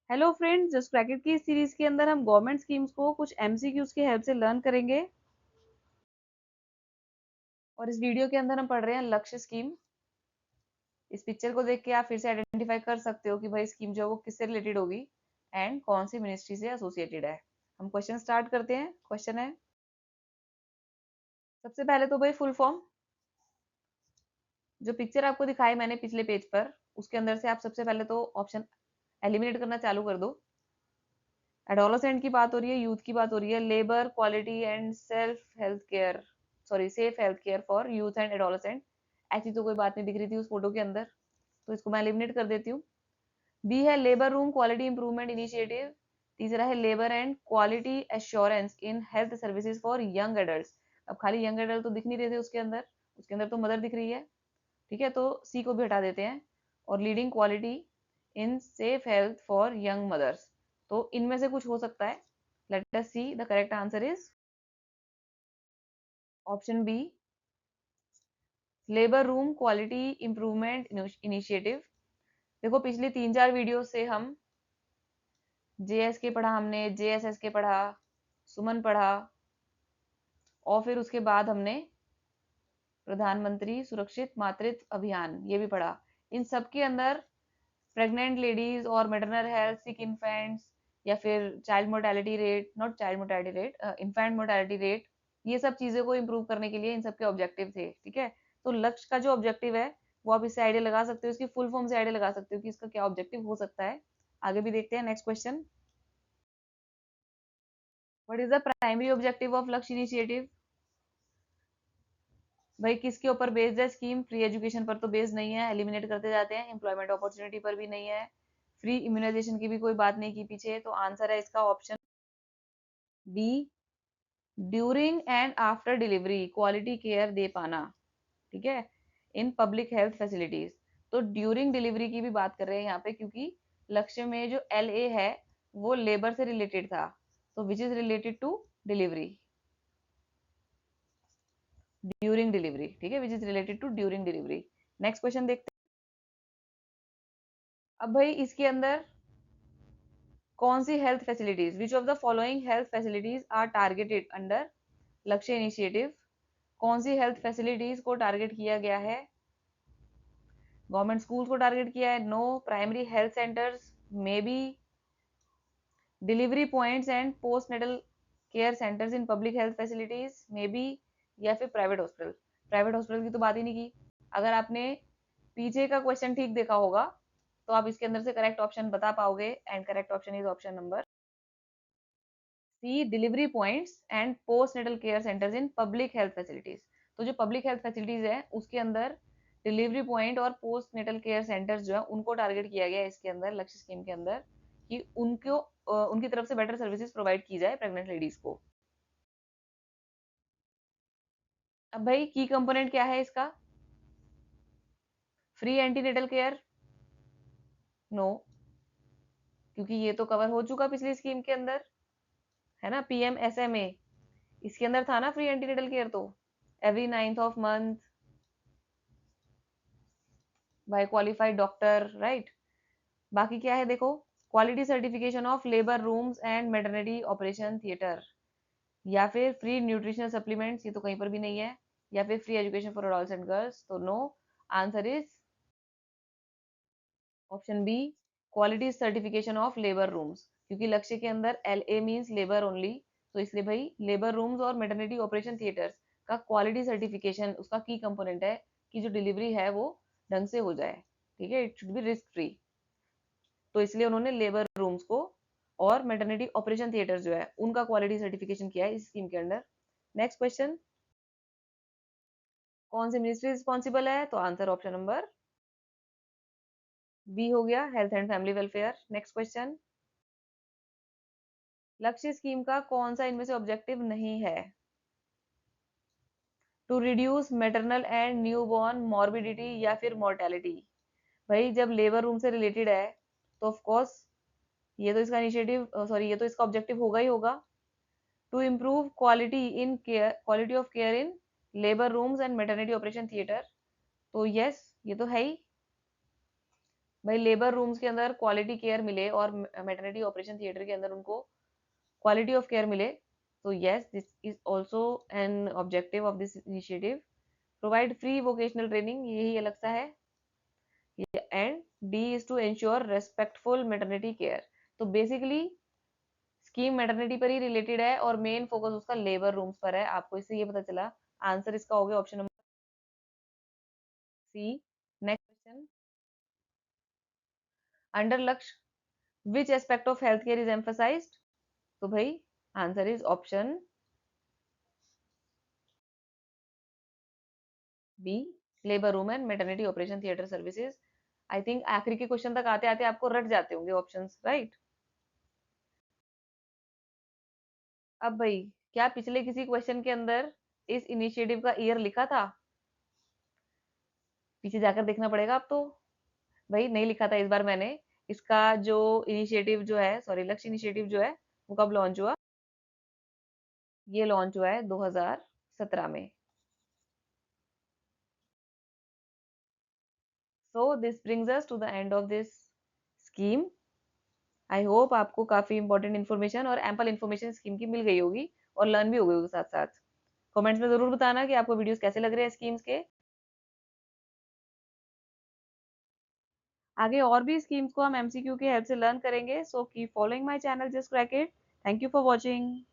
Hello friends, just bracket की इस series के अंदर हम गवर्नमेंट स्कीम्स को कुछ एमसीक्यूज की हेल्प से लर्न करेंगे। और इस वीडियो के अंदर हम पढ़ रहे हैं लक्ष्य स्कीम। इस पिक्चर को देख के आप फिर से आइडेंटिफाई कर सकते हो कि भाई स्कीम जो है वो किससे रिलेटेड होगी एंड कौन सी मिनिस्ट्री से एसोसिएटेड है। हम क्वेश्चन स्टार्ट करते हैं। क्वेश्चन है, सबसे पहले तो भाई फुल फॉर्म जो पिक्चर आपको दिखाई मैंने पिछले पेज पर, उसके अंदर से आप सबसे पहले तो ऑप्शन एलिमिनेट करना चालू कर दो। एडोलसेंट की बात हो रही है, यूथ की बात हो रही है। Labour quality and self health care, sorry safe health care for youth and adolescent, ऐसी तो कोई बात नहीं दिख रही थी उस फोटो के अंदर, तो इसको मैं एलिमिनेट कर देती हूँ। बी है labour room quality improvement initiative. तीसरा है labour and quality assurance in health services for young adult. अब खाली यंग एडल्ट तो दिख नहीं रहे थे उसके अंदर तो मदर दिख रही है। ठीक है, तो सी को भी हटा देते हैं। और leading quality in safe health for young mothers, तो इनमें से कुछ हो सकता है। Let us see, the correct answer is option B, labour room quality improvement initiative. देखो पिछली 3-4 वीडियो से हम जेएस के पढ़ा, हमने जेएसएस के पढ़ा, सुमन पढ़ा, और फिर उसके बाद हमने प्रधानमंत्री सुरक्षित मातृत्व अभियान ये भी पढ़ा। इन सब के अंदर प्रेग्नेंट लेडीज और मैटरनल हेल्थ, सिक इन्फेंट्स, या फिर child mortality rate, not child mortality rate, infant mortality rate, ये सब चीजों को इम्प्रूव करने के लिए इन सब के ऑब्जेक्टिव थे। ठीक है, तो लक्ष्य का जो ऑब्जेक्टिव है वो आप इससे आइडिया लगा सकते हो, इसकी फुल फॉर्म से आइडिया लगा सकते हो कि इसका क्या ऑब्जेक्टिव हो सकता है। आगे भी देखते हैं। Next question, what is the primary objective of लक्ष्य इनिशिएटिव। भाई किसके ऊपर बेस्ड है स्कीम? फ्री एजुकेशन पर तो बेस्ड नहीं है, एलिमिनेट करते जाते हैं। एम्प्लॉयमेंट अपॉर्चुनिटी पर भी नहीं है। फ्री इम्यूनाइजेशन की भी कोई बात नहीं की पीछे, तो आंसर है इसका option B, during and after delivery quality care दे पाना। ठीक है, इन पब्लिक हेल्थ फैसिलिटीज। तो ड्यूरिंग डिलीवरी की भी बात कर रहे हैं यहाँ पे, क्योंकि लक्ष्य में जो एल ए है वो लेबर से रिलेटेड था, तो which is related to delivery, during delivery. ठीक है, which is related to during delivery. Next question देखते हैं। अब भाई इसके अंदर कौन सी health facilities, which of the following health facilities are targeted under LaQshya initiative. कौन सी हेल्थ फैसिलिटीज को टारगेट किया गया है? गवर्नमेंट स्कूल्स को टारगेट किया है, no. Primary health centres, may be. Delivery points and post natal care centres in public health facilities, may be. या फिर प्राइवेट हॉस्पिटल। प्राइवेट हॉस्पिटल की तो बात ही नहीं की। अगर आपने पीछे का क्वेश्चन ठीक देखा होगा तो आप इसके अंदर से करेक्ट ऑप्शन बता पाओगे, and correct option is option number C, delivery points and post natal care centres in public health facilities. तो जो पब्लिक हेल्थ फैसिलिटीज है उसके अंदर डिलीवरी पॉइंट और पोस्ट नेटल केयर सेंटर्स जो है उनको टारगेट किया गया है इसके अंदर, लक्ष्य स्कीम के अंदर, कि उनको उनकी तरफ से बेटर सर्विसेज प्रोवाइड की जाए प्रेग्नेंट लेडीज को। अब भाई की कंपोनेंट क्या है इसका? फ्री एंटीनेटल केयर, नो, क्योंकि ये तो कवर हो चुका पिछली स्कीम के अंदर, है ना। पीएम एसएमए, इसके अंदर था ना फ्री एंटीनेटल केयर, तो every 9th of month by qualified doctor, right. बाकी क्या है देखो, quality certification of labour rooms and maternity operation theatre, या फिर फ्री न्यूट्रिशनल सप्लीमेंट्स, ये तो कहीं पर भी नहीं है। या फिर free education for adults and girls, तो no. Answer is option B, quality certification of labour rooms, क्योंकि लक्ष्य के अंदर L A means labour only, तो इसलिए भाई लेबर रूम्स और मेटर्निटी ऑपरेशन थिएटर्स का क्वालिटी सर्टिफिकेशन उसका की कंपोनेंट है कि जो डिलीवरी है वो ढंग से हो जाए। ठीक है, it should be risk free, तो इसलिए उन्होंने लेबर रूम्स को और मेटर्निटी ऑपरेशन थिएटर जो है उनका क्वालिटी सर्टिफिकेशन किया है इस स्कीम के अंडर। नेक्स्ट क्वेश्चन, कौन सी मिनिस्ट्री रिस्पॉन्सिबल है? तो आंसर ऑप्शन नंबर बी हो गया, health and family welfare. Next question, Lakshya scheme का कौन सा इनमें से ऑब्जेक्टिव नहीं है? To reduce maternal and newborn morbidity या फिर मोर्टेलिटी। भाई जब लेबर रूम से रिलेटेड है तो ऑफ कोर्स ये तो इसका इनिशिएटिव, सॉरी, ये तो इसका ऑब्जेक्टिव होगा ही होगा। To improve quality in care, quality of care in labour rooms and maternity operation theatre, तो यस ये तो है ही। भाई लेबर रूम्स के अंदर क्वालिटी केयर मिले और मैटरनिटी ऑपरेशन थिएटर के अंदर उनको क्वालिटी ऑफ केयर मिले, तो yes this is also an objective of this initiative. Provide free vocational training, यही अलग सा है। And D is to ensure respectful maternity care. तो बेसिकली स्कीम मैटरनिटी पर ही रिलेटेड है और मेन फोकस उसका लेबर रूम्स पर है। आपको इससे ये पता चला, आंसर इसका हो गया option number C. Next question, under LaQshya which aspect of health care is emphasised? तो भाई answer is option B, labour room and maternity operation theatre services. I think आखिरी के क्वेश्चन तक आते आते आपको रट जाते होंगे ऑप्शंस, राइट? अब भाई क्या पिछले किसी क्वेश्चन के अंदर इस इनिशिएटिव का ईयर लिखा था? पीछे जाकर देखना पड़ेगा अब तो। भाई नहीं लिखा था इस बार मैंने। इसका जो इनिशिएटिव जो है, सॉरी लक्ष्य इनिशिएटिव जो है, वो कब लॉन्च हुआ? ये लॉन्च हुआ है 2017 में। So this brings us to the end of this scheme. I hope आपको काफी इंपॉर्टेंट इन्फॉर्मेशन और एम्पल इन्फॉर्मेशन स्कीम की मिल गई होगी और लर्न भी हो गई होगी साथ साथ। कमेंट्स में जरूर बताना कि आपको वीडियोस कैसे लग रहे हैं स्कीम्स के। आगे और भी स्कीम्स को हम एमसीक्यू की हेल्प से लर्न करेंगे। So keep following my channel just crack it. Thank you for watching.